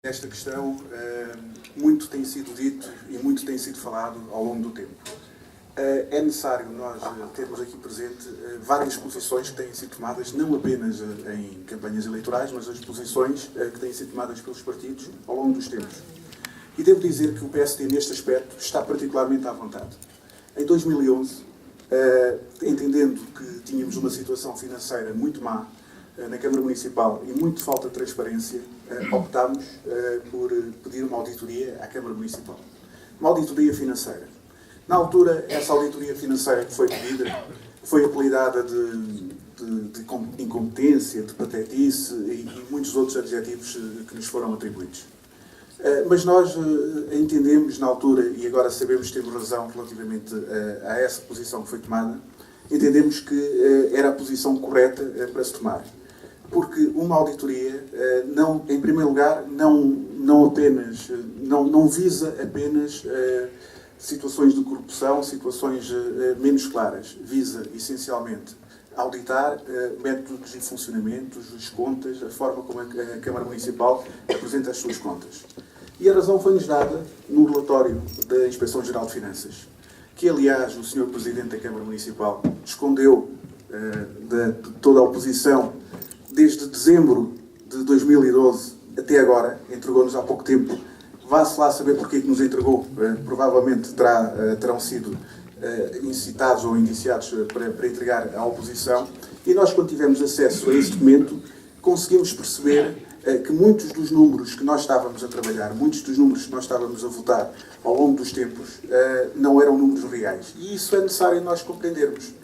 Esta questão, muito tem sido dito e muito tem sido falado ao longo do tempo. É necessário nós termos aqui presente várias posições que têm sido tomadas, não apenas em campanhas eleitorais, mas as posições que têm sido tomadas pelos partidos ao longo dos tempos. E devo dizer que o PSD, neste aspecto, está particularmente à vontade. Em 2011, entendendo que tínhamos uma situação financeira muito má na Câmara Municipal e muito falta de transparência, optámos por pedir uma auditoria à Câmara Municipal. Uma auditoria financeira. Na altura, essa auditoria financeira que foi pedida foi apelidada de incompetência, de patetice e muitos outros adjetivos que nos foram atribuídos. Mas nós entendemos na altura, e agora sabemos que temos razão relativamente a essa posição que foi tomada, entendemos que era a posição correta para se tomar. Porque uma auditoria, em primeiro lugar, não visa apenas situações de corrupção, situações menos claras. Visa, essencialmente, auditar métodos e funcionamentos, as contas, a forma como a Câmara Municipal apresenta as suas contas. E a razão foi-nos dada no relatório da Inspeção-Geral de Finanças, que, aliás, o Sr. Presidente da Câmara Municipal escondeu de toda a oposição desde dezembro de 2012 até agora, entregou-nos há pouco tempo. Vá-se lá saber porque é que nos entregou. Provavelmente terão sido incitados ou indiciados para entregar à oposição. E nós, quando tivemos acesso a esse documento, conseguimos perceber que muitos dos números que nós estávamos a trabalhar, muitos dos números que nós estávamos a votar ao longo dos tempos, não eram números reais. E isso é necessário nós compreendermos.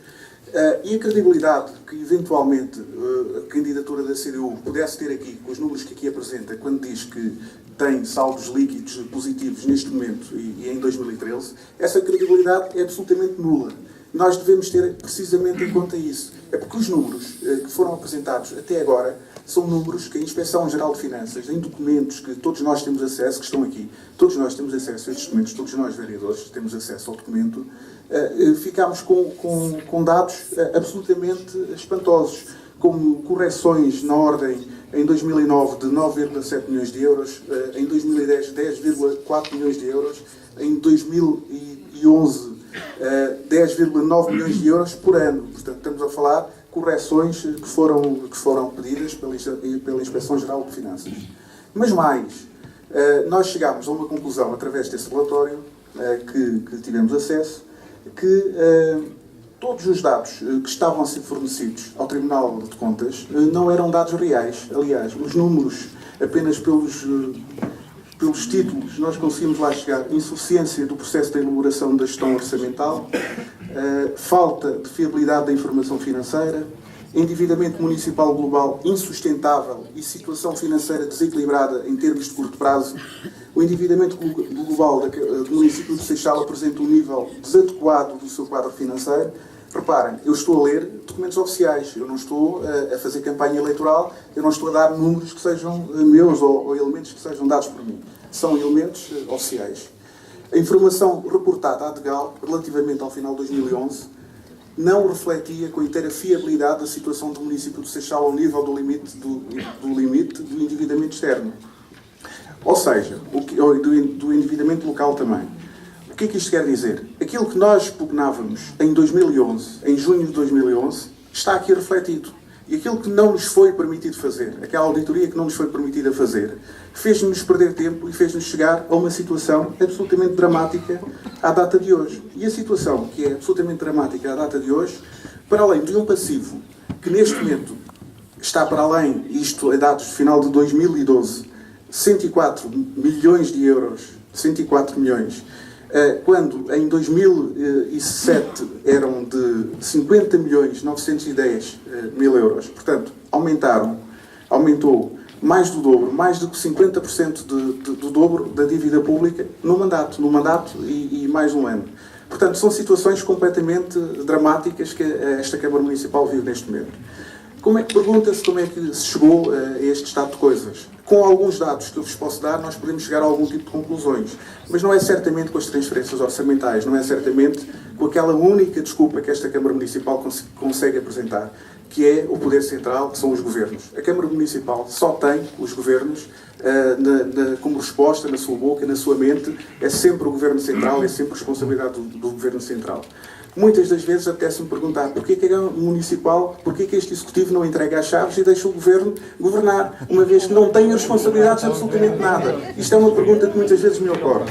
E a credibilidade que, eventualmente, a candidatura da CDU pudesse ter aqui, com os números que aqui apresenta, quando diz que tem saldos líquidos positivos neste momento e em 2013, essa credibilidade é absolutamente nula. Nós devemos ter precisamente em conta isso. É porque os números que foram apresentados até agora são números que a Inspeção-Geral de Finanças, em documentos que todos nós temos acesso, que estão aqui, todos nós temos acesso a estes documentos, todos nós vereadores temos acesso ao documento, ficámos com dados absolutamente espantosos, como correções na ordem, em 2009, de 9,7 milhões de euros, em 2010, 10,4 milhões de euros, em 2011, 10,9 milhões de euros por ano. Portanto, estamos a falar correções que foram pedidas pela Inspeção-Geral de Finanças. Mas mais, nós chegámos a uma conclusão, através desse relatório que tivemos acesso, que todos os dados que estavam a ser fornecidos ao Tribunal de Contas não eram dados reais. Aliás, os números, apenas pelos títulos, nós conseguimos lá chegar: insuficiência do processo de elaboração da gestão orçamental, falta de fiabilidade da informação financeira, endividamento municipal global insustentável e situação financeira desequilibrada em termos de curto prazo. O endividamento global do município de Seixal apresenta um nível desadequado do seu quadro financeiro. Reparem, eu estou a ler documentos oficiais, eu não estou a fazer campanha eleitoral, eu não estou a dar números que sejam meus ou elementos que sejam dados por mim. São elementos oficiais. A informação reportada à DGAL, relativamente ao final de 2011, não refletia com inteira fiabilidade a situação do município de Seixal ao nível do limite do endividamento externo. Ou seja, do endividamento local também. O que é que isto quer dizer? Aquilo que nós pugnávamos em 2011, em junho de 2011, está aqui refletido. E aquilo que não nos foi permitido fazer, aquela auditoria que não nos foi permitida fazer, fez-nos perder tempo e fez-nos chegar a uma situação absolutamente dramática à data de hoje. E a situação que é absolutamente dramática à data de hoje, para além de um passivo que neste momento está para além, isto é dados de final de 2012, 104 milhões de euros, 104 milhões, quando em 2007 eram de 50 milhões 910 mil euros. Portanto, aumentou mais do dobro, mais do que 50% do dobro da dívida pública no mandato e mais um ano. Portanto, são situações completamente dramáticas que esta Câmara Municipal vive neste momento. Pergunta-se como é que se chegou a este estado de coisas. Com alguns dados que eu vos posso dar, nós podemos chegar a algum tipo de conclusões. Mas não é certamente com as transferências orçamentais, não é certamente com aquela única desculpa que esta Câmara Municipal consegue apresentar, que é o poder central, que são os governos. A Câmara Municipal só tem os governos como resposta na sua boca, na sua mente. É sempre o Governo Central, é sempre responsabilidade do Governo Central. Muitas das vezes até se me perguntar porquê que a Câmara Municipal, porquê que este Executivo não entrega as chaves e deixa o Governo governar, uma vez que não tem responsabilidades de absolutamente nada. Isto é uma pergunta que muitas vezes me ocorre.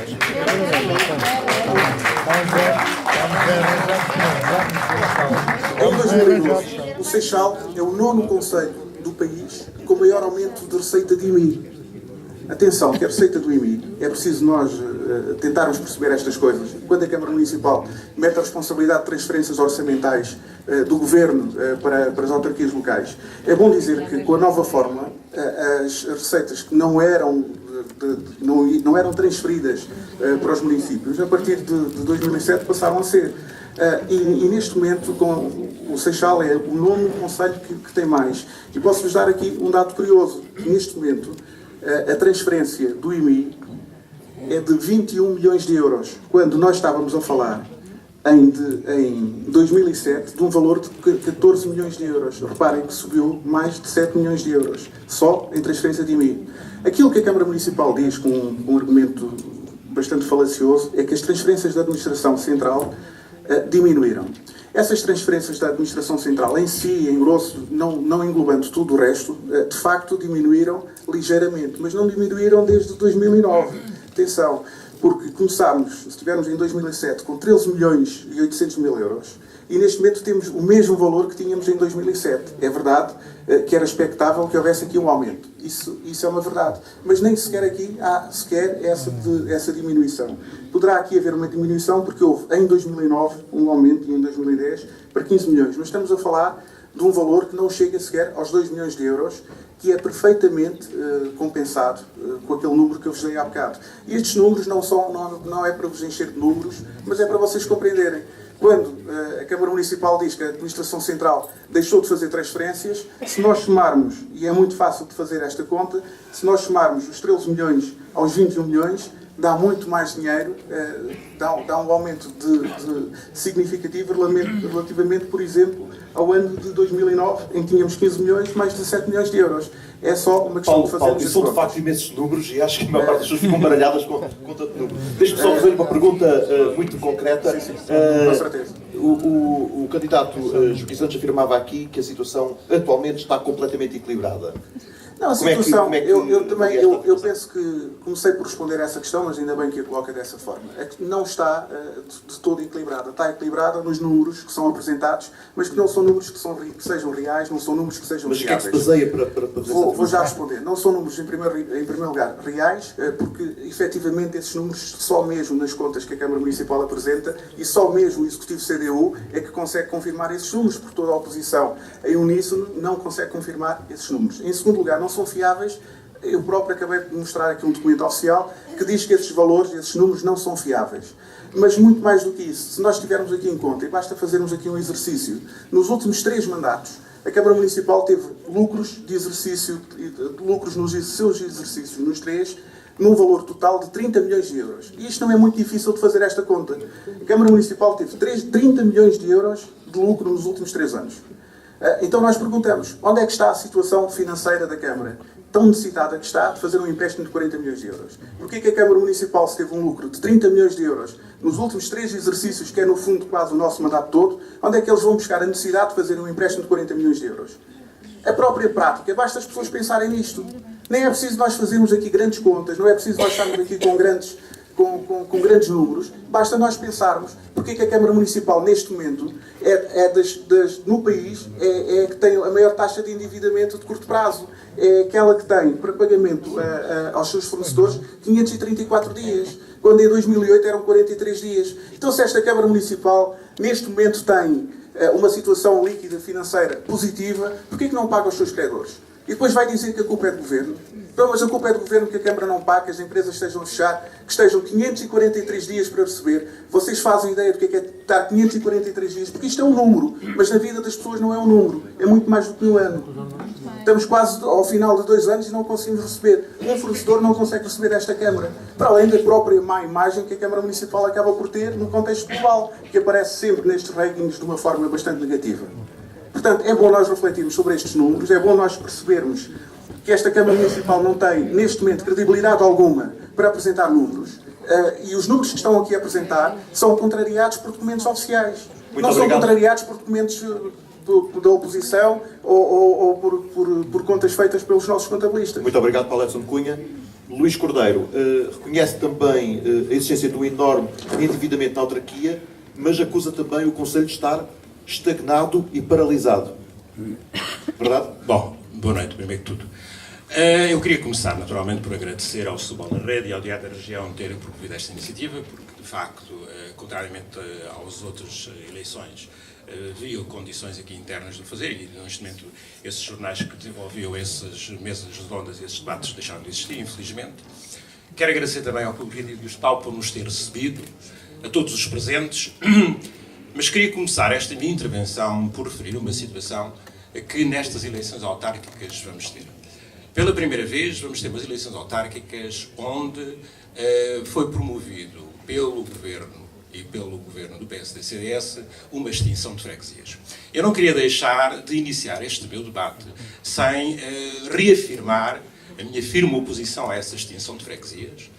Em 2012, o Seixal é o 9º concelho do país com maior aumento de receita de IMI. Atenção, que a receita do IMI, é preciso nós tentarmos perceber estas coisas. Quando a Câmara Municipal mete a responsabilidade de transferências orçamentais do Governo para as autarquias locais, é bom dizer que com a nova fórmula, as receitas que não eram transferidas para os municípios, a partir de 2007 passaram a ser. E neste momento, o Seixal é o 9º concelho que tem mais. E posso-vos dar aqui um dado curioso. Neste momento, a transferência do IMI é de 21 milhões de euros, quando nós estávamos a falar em 2007 de um valor de 14 milhões de euros. Reparem que subiu mais de 7 milhões de euros, só em transferência de IMI. Aquilo que a Câmara Municipal diz, com um argumento bastante falacioso, é que as transferências da Administração Central diminuíram. Essas transferências da Administração Central em si, em grosso, não englobando tudo o resto, de facto diminuíram ligeiramente, mas não diminuíram desde 2009. Atenção, porque começámos, se estivermos em 2007, com 13 milhões e 800 mil euros, e neste momento temos o mesmo valor que tínhamos em 2007. É verdade que era expectável que houvesse aqui um aumento. Isso é uma verdade. Mas nem sequer aqui há essa diminuição. Poderá aqui haver uma diminuição porque houve em 2009 um aumento e em 2010 para 15 milhões. Mas estamos a falar de um valor que não chega sequer aos 2 milhões de euros, que é perfeitamente compensado com aquele número que eu vos dei há bocado. E estes números não é para vos encher de números, mas é para vocês compreenderem. Quando a Câmara Municipal diz que a Administração Central deixou de fazer transferências, se nós somarmos, e é muito fácil de fazer esta conta, se nós somarmos os 13 milhões aos 21 milhões, dá muito mais dinheiro, dá um aumento significativo relativamente, por exemplo, ao ano de 2009, em que tínhamos 15 milhões, mais 17 milhões de euros. É só uma questão de fazer... Paulo, são de facto imensos números e acho que a maior parte das pessoas ficam baralhadas com tanto número. Deixe-me só fazer uma pergunta muito concreta. Sim, com certeza. O candidato Joaquim Santos afirmava aqui que a situação atualmente está completamente equilibrada. Não, a situação, eu penso que comecei por responder a essa questão, mas ainda bem que a coloca dessa forma. É que não está de todo equilibrada. Está equilibrada nos números que são apresentados, mas que não são números que sejam reais, não são números que sejam viáveis. Mas o que é que se baseia para fazer essa Vou já responder. Não são números, em primeiro lugar, reais, porque, efetivamente, esses números, só mesmo nas contas que a Câmara Municipal apresenta, e só mesmo o Executivo CDU é que consegue confirmar esses números, porque toda a oposição, em uníssono, não consegue confirmar esses números. Em segundo lugar, não são fiáveis. Eu próprio acabei de mostrar aqui um documento oficial que diz que esses valores, esses números não são fiáveis. Mas muito mais do que isso, se nós tivermos aqui em conta, e basta fazermos aqui um exercício, nos últimos 3 mandatos, a Câmara Municipal teve lucros de exercício, lucros nos seus exercícios, nos 3, num valor total de 30 milhões de euros. E isto não é muito difícil de fazer esta conta. A Câmara Municipal teve 30 milhões de euros de lucro nos últimos 3 anos. Então nós perguntamos, onde é que está a situação financeira da Câmara? Tão necessitada que está de fazer um empréstimo de 40 milhões de euros. Porquê que a Câmara Municipal se teve um lucro de 30 milhões de euros nos últimos 3 exercícios, que é no fundo quase o nosso mandato todo, onde é que eles vão buscar a necessidade de fazer um empréstimo de 40 milhões de euros? A própria prática, basta as pessoas pensarem nisto. Nem é preciso nós fazermos aqui grandes contas, não é preciso nós estarmos aqui com grandes números, basta nós pensarmos porque é que a Câmara Municipal, neste momento, no país, é que tem a maior taxa de endividamento de curto prazo. É aquela que tem, para pagamento aos seus fornecedores, 534 dias, quando em 2008 eram 43 dias. Então, se esta Câmara Municipal, neste momento, tem uma situação líquida financeira positiva, porquê é que não paga os seus credores? E depois vai dizer que a culpa é do Governo. Então, mas a culpa é do Governo que a Câmara não paga, que as empresas estejam a fechar, que estejam 543 dias para receber. Vocês fazem ideia do que é estar 543 dias? Porque isto é um número, mas na vida das pessoas não é um número. É muito mais do que um ano. Estamos quase ao final de 2 anos e não conseguimos receber. Um fornecedor não consegue receber desta Câmara. Para além da própria má imagem que a Câmara Municipal acaba por ter no contexto global, que aparece sempre nestes rankings de uma forma bastante negativa. portanto, é bom nós refletirmos sobre estes números, é bom nós percebermos que esta Câmara Municipal não tem, neste momento, credibilidade alguma para apresentar números. E os números que estão aqui a apresentar são contrariados por documentos oficiais. Muito não obrigado. São contrariados por documentos da oposição ou por contas feitas pelos nossos contabilistas. Muito obrigado, Paulo Edson Cunha. Luís Cordeiro, reconhece também a existência de um enorme endividamento na autarquia, mas acusa também o Conselho de estar estagnado e paralisado. Verdade? Bom, boa noite, primeiro que tudo. Eu queria começar, naturalmente, por agradecer ao Setúbal na Rede e ao Diário da Região terem promovido esta iniciativa, porque, de facto, contrariamente às outras eleições, havia condições aqui internas de fazer, e neste momento esses jornais que desenvolviam essas mesas redondas e esses debates deixaram de existir, infelizmente. Quero agradecer também ao Público e Digital por nos ter recebido, a todos os presentes, mas queria começar esta minha intervenção por referir uma situação que nestas eleições autárquicas vamos ter. Pela primeira vez vamos ter umas eleições autárquicas onde foi promovido pelo Governo e pelo Governo do PSD-CDS uma extinção de freguesias. Eu não queria deixar de iniciar este meu debate sem reafirmar a minha firme oposição a essa extinção de freguesias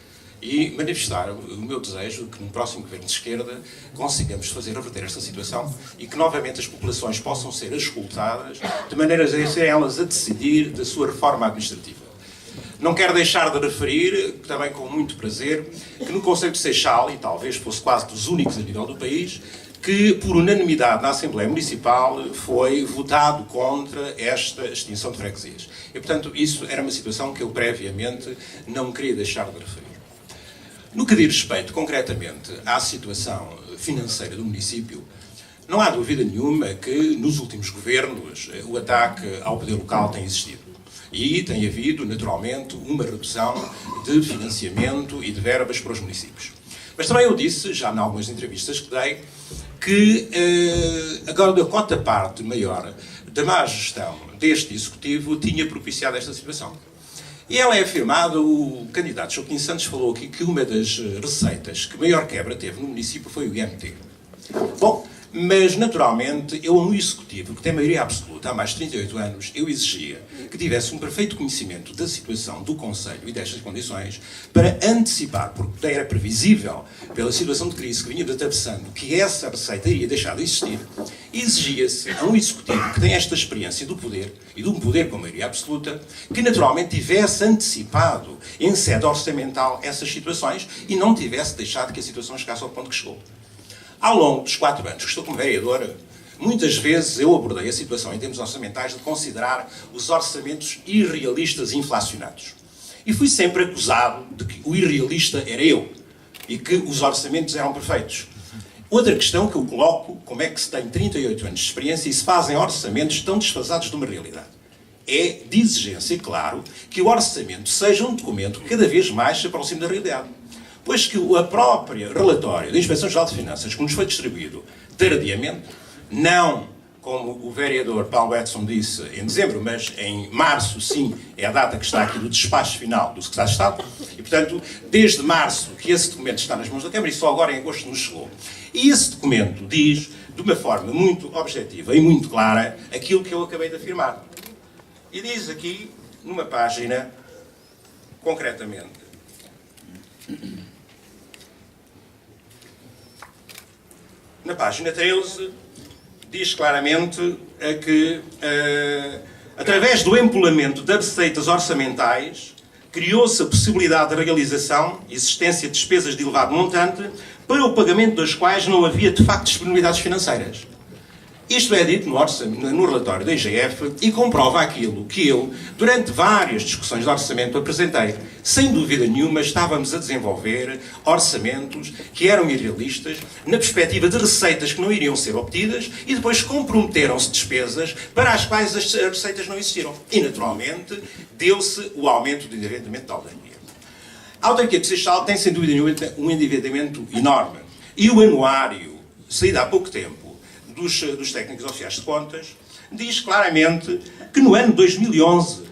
e manifestar o meu desejo que no próximo Governo de Esquerda consigamos fazer reverter esta situação e que novamente as populações possam ser escutadas de maneira a serem elas a decidir da sua reforma administrativa. Não quero deixar de referir, também com muito prazer, que no Conselho de Seixal, e talvez fosse quase dos únicos a nível do país, que por unanimidade na Assembleia Municipal foi votado contra esta extinção de freguesias. E, portanto, isso era uma situação que eu previamente não queria deixar de referir. No que diz respeito, concretamente, à situação financeira do município, não há dúvida nenhuma que, nos últimos governos, o ataque ao poder local tem existido. E tem havido, naturalmente, uma redução de financiamento e de verbas para os municípios. Mas também eu disse, já em algumas entrevistas que dei, que agora a cota-parte maior da má gestão deste Executivo tinha propiciado esta situação. E ela é afirmada, o candidato Joaquim Santos falou aqui que uma das receitas que maior quebra teve no município foi o IMT. Bom, mas naturalmente eu no Executivo, que tem maioria absoluta há mais de 38 anos, eu exigia que tivesse um perfeito conhecimento da situação do Conselho e destas condições para antecipar, porque era previsível, pela situação de crise que vinha atravessando, que essa receita iria deixar de existir. Exigia-se a um Executivo que tem esta experiência do poder, e de um poder com maioria absoluta, que naturalmente tivesse antecipado em sede orçamental essas situações e não tivesse deixado que a situação chegasse ao ponto que chegou. Ao longo dos 4 anos que estou como vereador, muitas vezes eu abordei a situação em termos orçamentais de considerar os orçamentos irrealistas e inflacionados. E fui sempre acusado de que o irrealista era eu e que os orçamentos eram perfeitos. Outra questão que eu coloco, como é que se tem 38 anos de experiência e se fazem orçamentos tão desfasados de uma realidade? É de exigência, claro, que o orçamento seja um documento que cada vez mais se aproxime da realidade. Pois que a própria relatório da Inspeção-Geral de Finanças, que nos foi distribuído tardiamente, não, como o vereador Paulo Edson disse, em dezembro, mas em março, sim, é a data que está aqui do despacho final do Secretário de Estado, e, portanto, desde março que esse documento está nas mãos da Câmara e só agora em agosto nos chegou. E esse documento diz, de uma forma muito objetiva e muito clara, aquilo que eu acabei de afirmar. E diz aqui, numa página, concretamente, na página 13, diz claramente que, através do empolamento de receitas orçamentais, criou-se a possibilidade de realização e existência de despesas de elevado montante para o pagamento das quais não havia, de facto, disponibilidades financeiras. Isto é dito no relatório da IGF e comprova aquilo que eu, durante várias discussões de orçamento, apresentei. Sem dúvida nenhuma, estávamos a desenvolver orçamentos que eram irrealistas, na perspectiva de receitas que não iriam ser obtidas e depois comprometeram-se despesas para as quais as receitas não existiram. E, naturalmente, deu-se o aumento do endividamento da autarquia. A autarquia de Seixal tem, sem dúvida nenhuma, um endividamento enorme. E o anuário, saído há pouco tempo, dos técnicos oficiais de contas, diz claramente que no ano de 2011,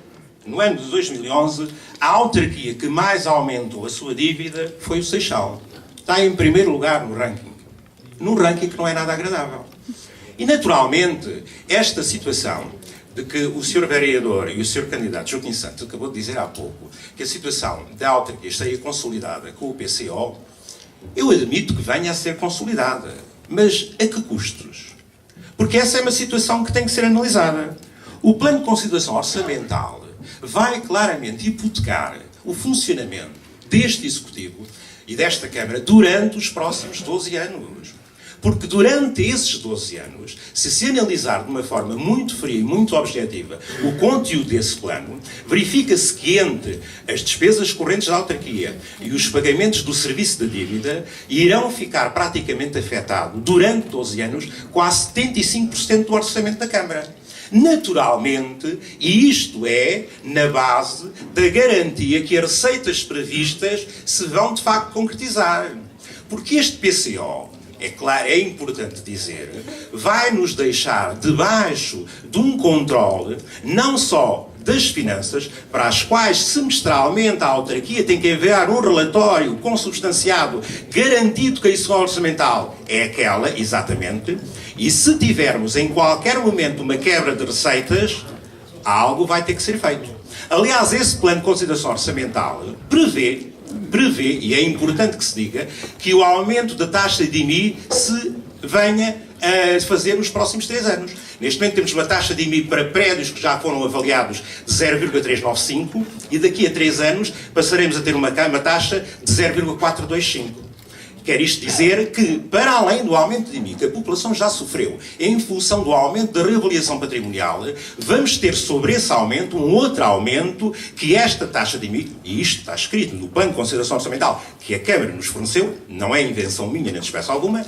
a autarquia que mais aumentou a sua dívida foi o Seixal. Está em primeiro lugar no ranking. Num ranking que não é nada agradável. E, naturalmente, esta situação de que o Sr. Vereador e o Sr. Candidato Joaquim Santos acabou de dizer há pouco que a situação da autarquia estaria consolidada com o PCO, eu admito que venha a ser consolidada. Mas a que custos? Porque essa é uma situação que tem que ser analisada. O plano de consideração orçamental vai claramente hipotecar o funcionamento deste Executivo e desta Câmara durante os próximos 12 anos. Porque durante esses 12 anos, se analisar de uma forma muito fria e muito objetiva o conteúdo desse plano, verifica-se que entre as despesas correntes da autarquia e os pagamentos do serviço da dívida irão ficar praticamente afetados durante 12 anos quase 75% do orçamento da Câmara. Naturalmente, e isto é na base da garantia que as receitas previstas se vão de facto concretizar. Porque este PCO, é claro, é importante dizer, vai nos deixar debaixo de um controle não só das finanças, para as quais semestralmente a autarquia tem que enviar um relatório consubstanciado, garantido que a execução orçamental é aquela, exatamente, e se tivermos em qualquer momento uma quebra de receitas, algo vai ter que ser feito. Aliás, esse plano de consideração orçamental prevê, e é importante que se diga, que o aumento da taxa de IMI se venha a fazer nos próximos 3 anos. Neste momento temos uma taxa de IMI para prédios que já foram avaliados de 0,395 e daqui a 3 anos passaremos a ter uma taxa de 0,425. Quer isto dizer que, para além do aumento de IMI que a população já sofreu em função do aumento da reavaliação patrimonial, vamos ter sobre esse aumento um outro aumento que esta taxa de IMI, e isto está escrito no plano de consideração orçamental que a Câmara nos forneceu, não é invenção minha nem de espécie alguma,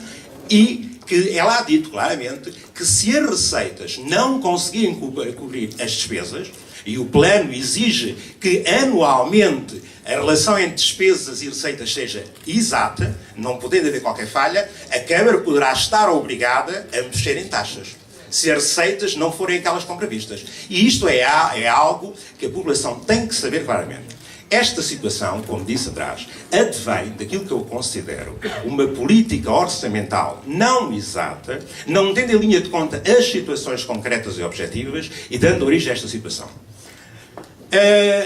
e que ela há dito claramente que se as receitas não conseguirem cobrir as despesas, e o plano exige que anualmente a relação entre despesas e receitas seja exata, não podendo haver qualquer falha, a Câmara poderá estar obrigada a mexer em taxas, se as receitas não forem aquelas que estão previstas. E isto é algo que a população tem que saber claramente. Esta situação, como disse atrás, advém daquilo que eu considero uma política orçamental não exata, não tendo em linha de conta as situações concretas e objetivas e dando origem a esta situação.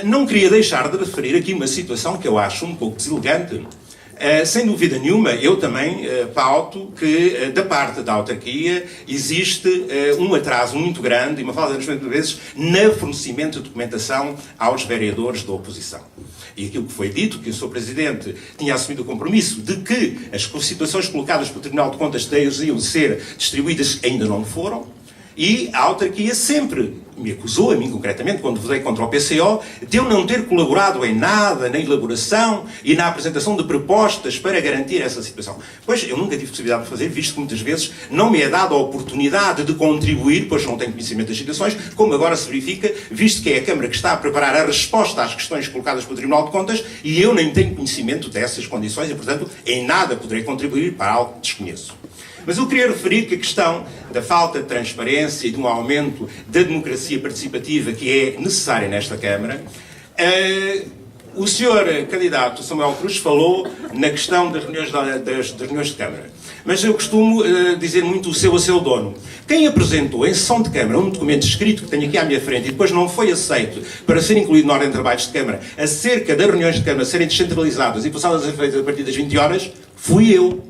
Não queria deixar de referir aqui uma situação que eu acho um pouco deselegante. Sem dúvida nenhuma, eu também pauto que, da parte da autarquia, existe um atraso muito grande, e uma falta de vezes, no fornecimento de documentação aos vereadores da oposição. E aquilo que foi dito, que o Sr. Presidente tinha assumido o compromisso de que as situações colocadas pelo Tribunal de Contas deveriam ser distribuídas, ainda não foram, e a autarquia sempre me acusou, a mim concretamente, quando votei contra o PCO, de eu não ter colaborado em nada na elaboração e na apresentação de propostas para garantir essa situação. Pois eu nunca tive possibilidade de fazer, visto que muitas vezes não me é dada a oportunidade de contribuir, pois não tenho conhecimento das situações, como agora se verifica, visto que é a Câmara que está a preparar a resposta às questões colocadas pelo Tribunal de Contas e eu nem tenho conhecimento dessas condições e, portanto, em nada poderei contribuir para algo que desconheço. Mas eu queria referir que a questão da falta de transparência e de um aumento da democracia participativa que é necessária nesta Câmara, o Sr. Candidato Samuel Cruz falou na questão das reuniões de Câmara. Mas eu costumo dizer muito o seu a seu dono. Quem apresentou em sessão de Câmara um documento escrito que tenho aqui à minha frente e depois não foi aceito para ser incluído na ordem de trabalhos de Câmara acerca das reuniões de Câmara serem descentralizadas e passadas a feitas a partir das 20 horas, fui eu.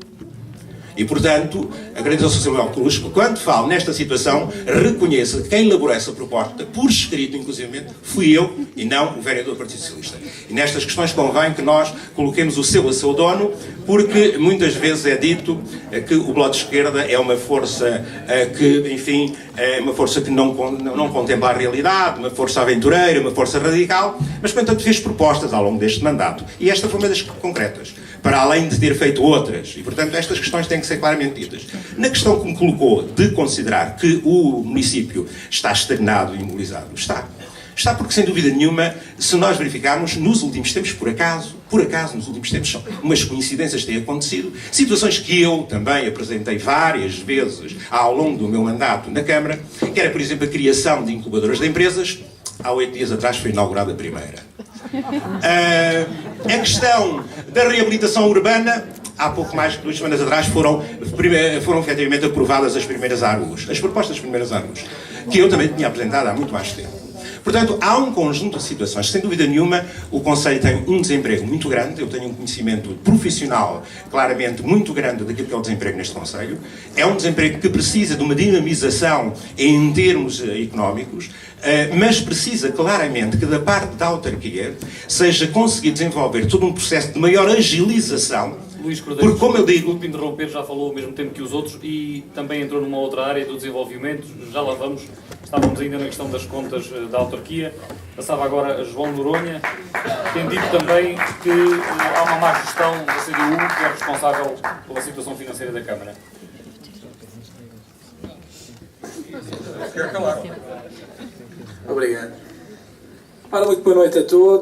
E, portanto, agradeço ao Sr. Samuel Cruz que, quando falo nesta situação, reconheça que quem elaborou essa proposta, por escrito, inclusive, fui eu e não o vereador do Partido Socialista. E nestas questões convém que nós coloquemos o seu a seu dono, porque muitas vezes é dito que o Bloco de Esquerda é uma força que, enfim, é uma força que não contempla a realidade, uma força aventureira, uma força radical, mas, portanto, fez propostas ao longo deste mandato. E esta foi uma das concretas, para além de ter feito outras. E, portanto, estas questões têm que ser claramente ditas. Na questão que me colocou de considerar que o município está estagnado e imobilizado, está porque, sem dúvida nenhuma, se nós verificarmos, nos últimos tempos, por acaso, nos últimos tempos, são umas coincidências que têm acontecido, situações que eu também apresentei várias vezes ao longo do meu mandato na Câmara, que era, por exemplo, a criação de incubadoras de empresas. Há 8 dias atrás foi inaugurada a primeira. A questão da reabilitação urbana, há pouco mais de 2 semanas atrás foram efetivamente aprovadas as primeiras ARUs, as propostas das primeiras ARUs, que eu também tinha apresentado há muito mais tempo. Portanto, há um conjunto de situações. Sem dúvida nenhuma, o Conselho tem um desemprego muito grande. Eu tenho um conhecimento profissional, claramente, muito grande daquilo que é o desemprego neste Conselho. É um desemprego que precisa de uma dinamização em termos económicos, mas precisa claramente que da parte da autarquia seja conseguido desenvolver todo um processo de maior agilização. Luís Cordeiro, porque, como eu digo, desculpe interromper, já falou ao mesmo tempo que os outros e também entrou numa outra área do desenvolvimento. Já lá vamos. Estávamos ainda na questão das contas da autarquia. Passava agora a João Noronha. Tem dito também que há uma má gestão da CDU, que é responsável pela situação financeira da Câmara. Obrigado. Ora, muito boa noite a todos.